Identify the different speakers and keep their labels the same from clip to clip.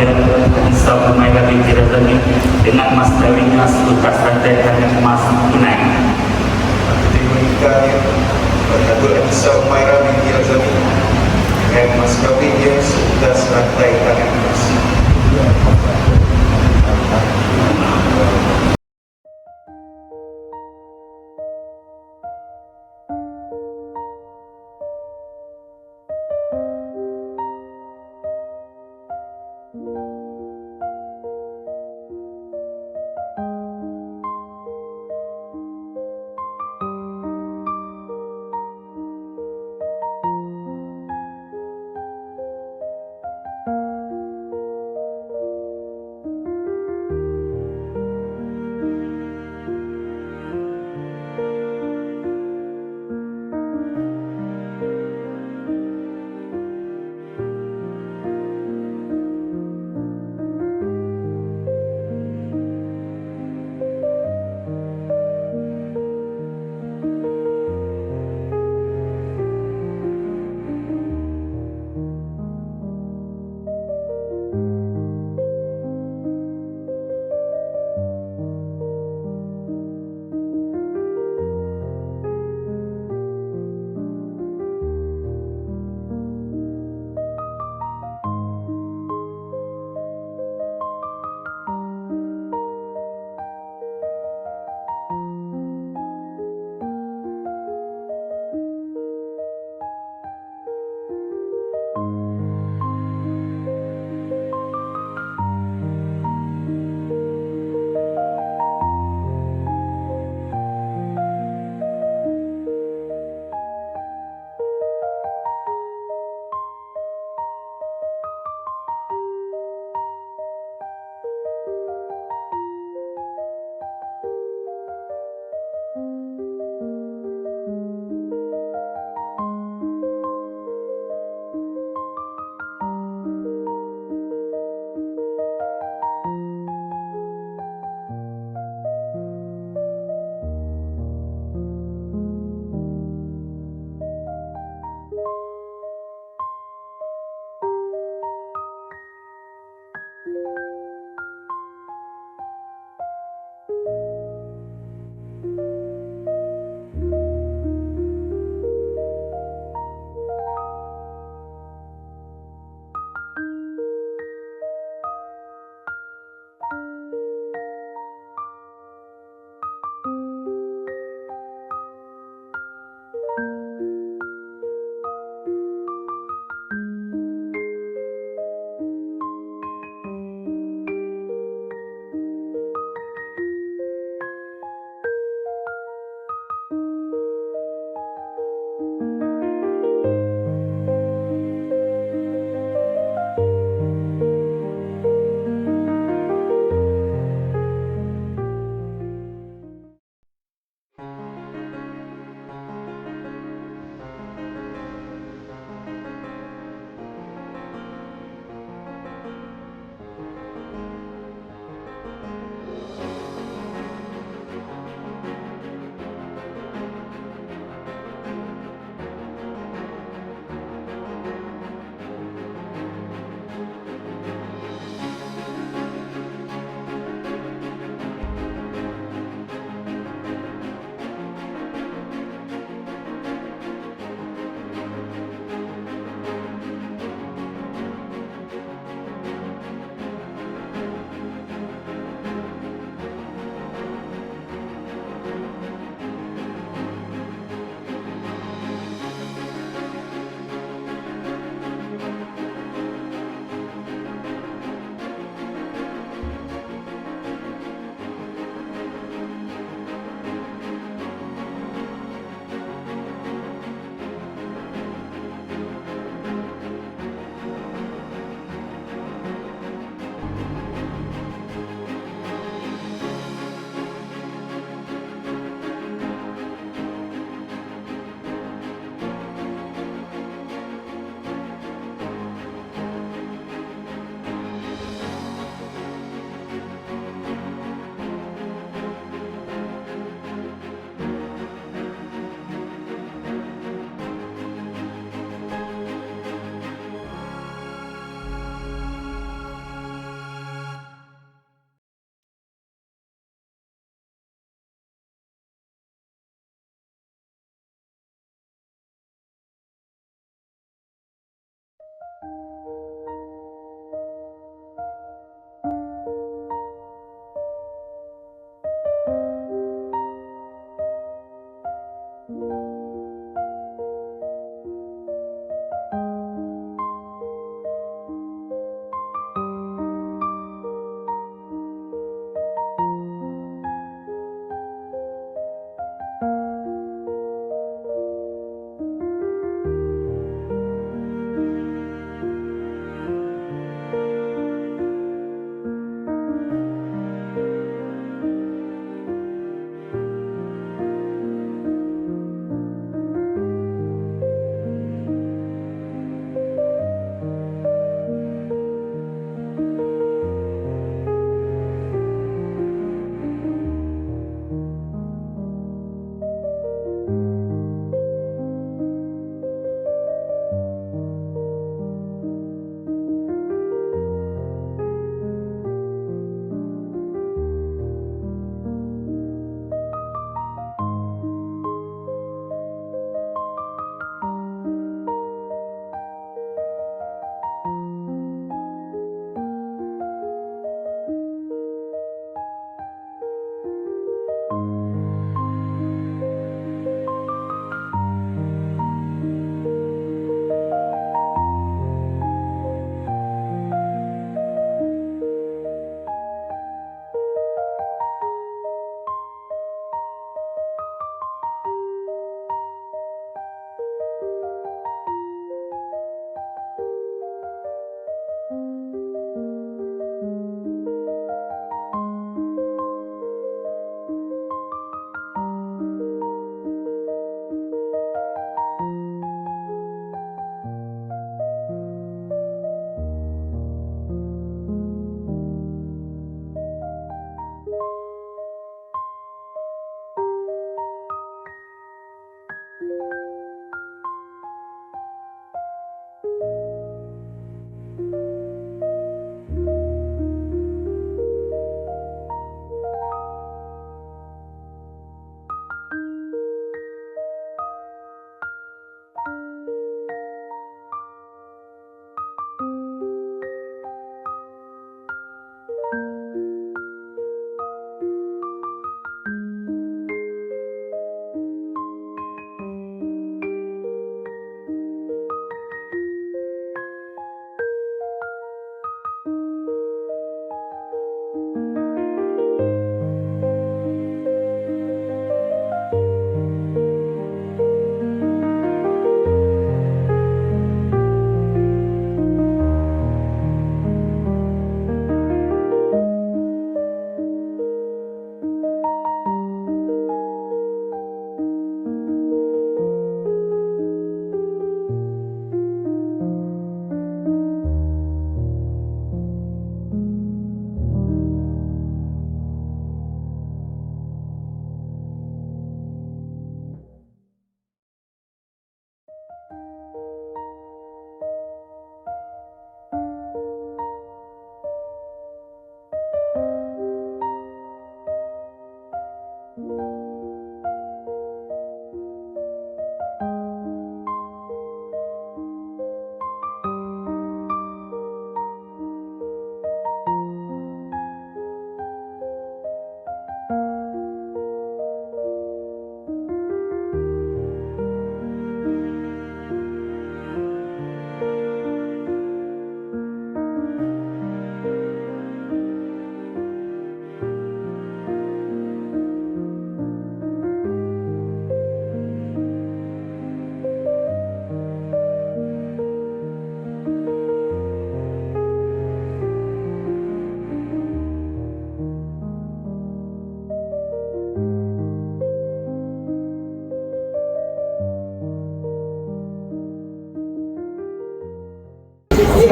Speaker 1: Isa Umairah binti Razali dengan mas kawinnya selukas rantai dengan emas tunai.
Speaker 2: Menikahnya Datuk Isa Umairah binti Razali dengan mas kawinnya selukas rantai tangan emas.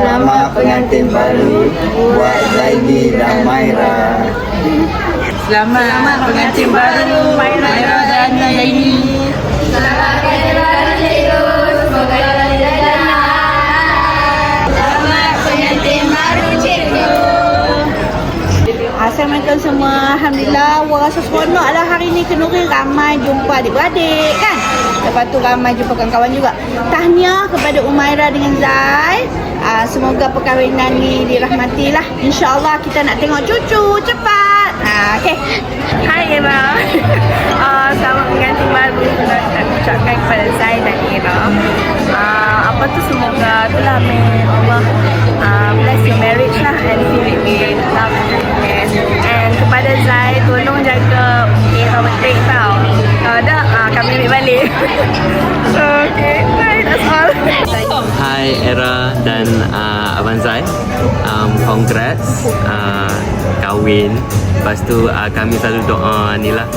Speaker 3: Selamat pengantin baru buat Zaidi dan Maira.
Speaker 4: Selamat pengantin baru Maira dan Zaini.
Speaker 5: Selamat pengantin baru cikgu, semoga jalan-jalan. Selamat pengantin baru cikgu.
Speaker 4: Assalamualaikum semua. Alhamdulillah, rasa seronok lah hari ni Kenduri ramai jumpa adik-beradik kan. Lepas tu ramai jumpa kawan-kawan juga. Tahniah kepada Umairah dengan Zai. Semoga perkahwinan ni dirahmatilah. InsyaAllah kita nak tengok cucu cepat. Okay.
Speaker 6: Hai Ira. Selamat pengantin baru. Nak ucapkan kepada Zai dan Ira. Apa tu semoga itulah Allah bless your marriage lah and fill it with love and happiness. And kepada Zai, tolong jaga Ira betul tau. Kalau ada, kami ambil balik. So, okay. Bye. That's all.
Speaker 7: Hai Era dan Abang Zai, congrats kahwin. Lepas tu kami selalu doa ni lah,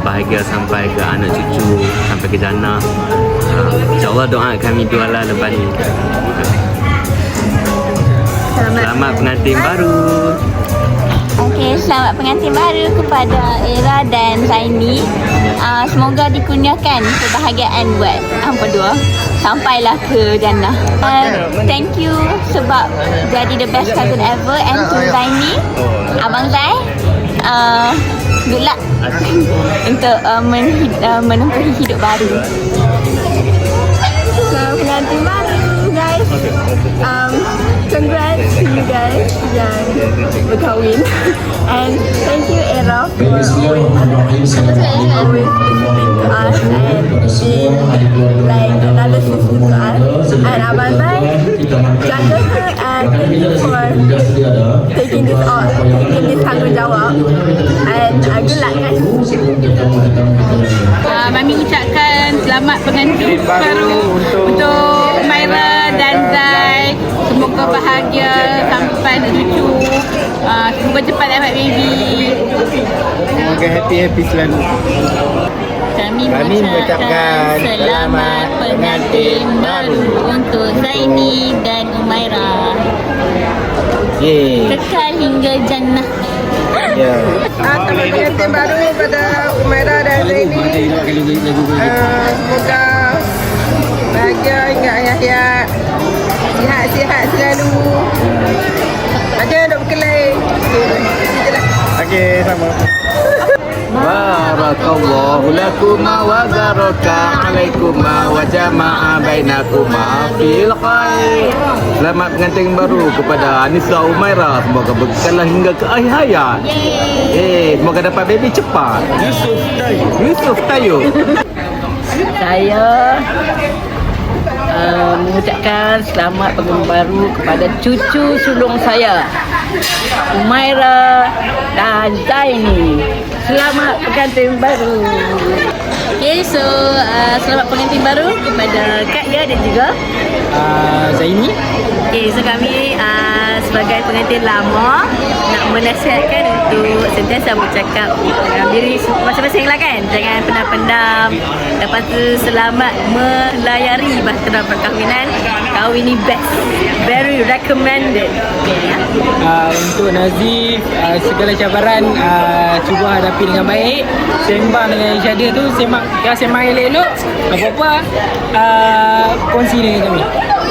Speaker 7: bahagia sampai ke anak cucu, sampai ke jannah. InsyaAllah doa kami dua lah lepas ni. Selamat pengantin baru.
Speaker 5: Okey, selamat pengantin baru kepada Era dan Zaini. Semoga dikurniakan kebahagiaan buat berdua sampailah ke jannah. Thank you sebab jadi the best cousin ever. And to Zaini, Abang Zai, good luck untuk menempuhi hidup baru. Selamat pengantin baru guys. Congrats to you guys yang berkahwin. And thank you Era for always visiting to us and being like another sister to us. And Abang Zai, jaga her and thank you for taking this tanggungjawab. And good luck guys.
Speaker 4: Mami ucapkan selamat pengantin baru untuk Umairah dan Zai. Semoga bahagia sampai ada cucu. Semoga cepat dapat baby.
Speaker 3: Semoga happy selalu.
Speaker 4: Kami mengucapkan selamat pengantin baru untuk Zaini dan Umairah. Kekal hingga jannah.
Speaker 6: Selamat pengantin baru kepada Umairah dan Zaini. Semoga bahagia hingga hayat. Sihat-sihat selalu. Ada duk berkelai.
Speaker 3: Okey, sama. Barakallahu lakuma wa baraka alaikuma wa jama'a bainakuma fil khair. Selamat pengantin baru kepada Anissa Umairah. Semoga berkelah hingga ke akhir hayat. Semoga dapat baby cepat. Yusuf Tayo.
Speaker 4: Saya mengucapkan selamat pengantin baru kepada cucu sulung saya, Umairah dan Zaini. Selamat pengantin baru. Okay, so selamat pengantin baru kepada Kak Ya dan juga
Speaker 3: Zaini.
Speaker 6: Okay, so kami sebagai pengantin lama nak menasihatkan untuk sentiasa bercakap dalam diri masing-masing lah kan. Jangan pernah pendam. Lepas tu selamat melayari bahtera perkahwinan. Kahwin ni best. Very recommended.
Speaker 8: Untuk Nazif, segala cabaran cuba hadapi dengan baik. Sembang dengan Isyadir tu, sembang elok-elok. Apa-apa kongsi dengan kami.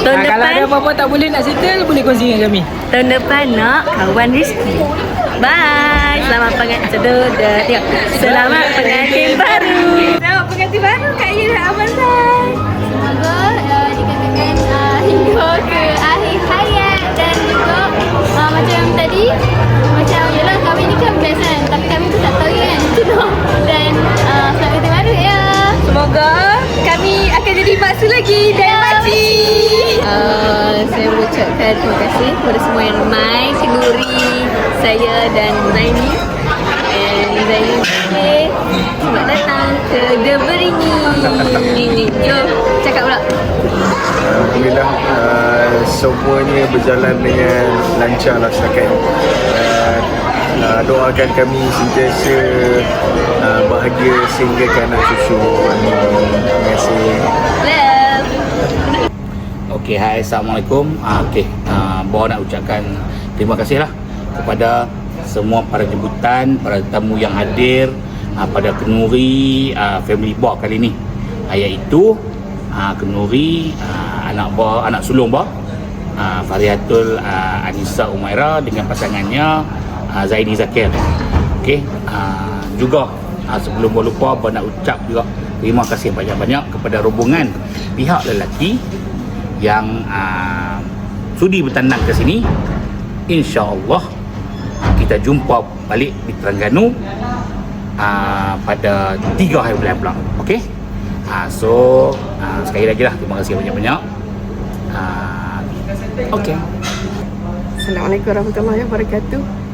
Speaker 8: Kalau ada apa-apa tak boleh nak settle, boleh kongsi dengan kami.
Speaker 6: Tahun depan nak kawan rezeki. Bye. Selamat pengantin tengok. Selamat pengantin baru. Selamat pengantin baru Kak Ira dan Abang Zai.
Speaker 5: Semoga dikatakan hingga ke akhir hayat. Dan juga macam tadi, macam yelah kami ni kan best kan, tapi kami tu tak tahu kan. Dan selamat pengantin baru ya.
Speaker 6: Semoga kami akan jadi bakso lagi dan makcik. Saya mengucapkan terima kasih kepada semua yang ramai, kenduri saya dan Zaini. And Zaini selamat datang ke The Berini. Jom cakap pula.
Speaker 2: Alhamdulillah, semuanya berjalan dengan lancar lah setakat ini. Doakan kami sentiasa bahagia sehingga ke anak cucu. Terima kasih.
Speaker 6: Love.
Speaker 1: Okey, hai, Assalamualaikum. Bawa nak ucapkan terima kasih lah kepada semua para jemputan, para tamu yang hadir pada kenduri family box kali ni, iaitu kenduri anak sulung bah Farihatul Anissa Umairah dengan pasangannya Zaini Zakir. Okey, juga sebelum berlupa nak ucap juga terima kasih banyak-banyak kepada rombongan pihak lelaki yang sudi bertandang ke sini. InsyaAllah kita jumpa balik di Terengganu pada 3 hari bulan pula. Okey. So sekali lagi lah terima kasih banyak-banyak. Okey.
Speaker 6: Assalamualaikum warahmatullahi wabarakatuh.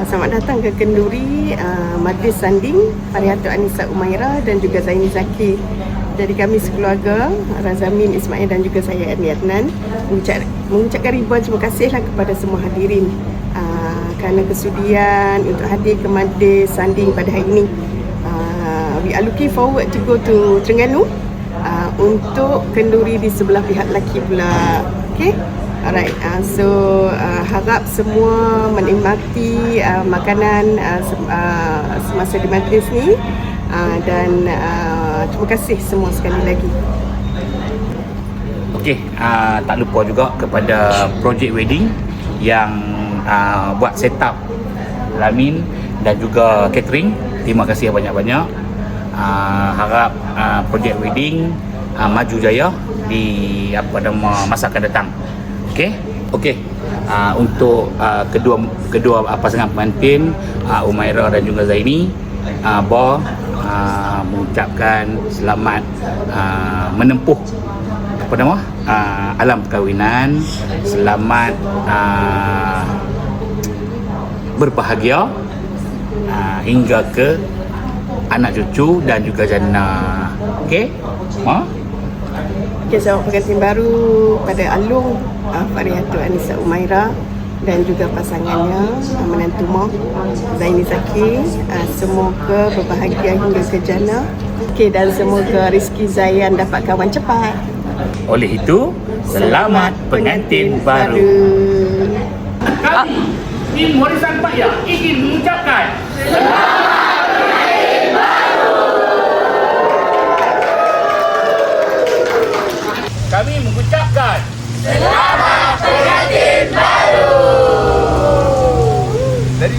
Speaker 6: Selamat datang ke Kenduri Majlis Sanding Parihato Anissa Umaira dan juga Zaini Zaki. Jadi kami sekeluarga, Razamin, Ismail dan juga saya Ernie Adnan mengucapkan ribuan terima kasihlah kepada semua hadirin kerana kesudian untuk hadir ke Majlis Sanding pada hari ini. We are looking forward to go to Terengganu untuk kenduri di sebelah pihak lelaki pula. Okay? Alright, so harap semua menikmati makanan semasa di majlis ni dan terima kasih semua sekali lagi.
Speaker 1: Okey, tak lupa juga kepada projek wedding yang buat setup lamin dan juga catering. Terima kasih banyak-banyak. Harap projek wedding maju jaya di masa akan datang. Okey. Untuk kedua pasangan pengantin Umaira dan juga Zaini, mengucapkan selamat menempuh alam perkahwinan. Selamat berbahagia hingga ke anak cucu dan juga jannah. Okey.
Speaker 6: Selamat pengantin baru pada Alung Parihato Anissa Umaira dan juga pasangannya menantu Mak Zaini Zaki. Semoga berbahagia hingga ke jannah. Dan semoga rezeki Zayan dapat kawan cepat.
Speaker 1: Oleh itu, selamat pengantin baru. Kami tim Warisan Paya ingin mengucapkan selamat pengantin baru. Kami mengucapkan selamat pengantin baru. Dari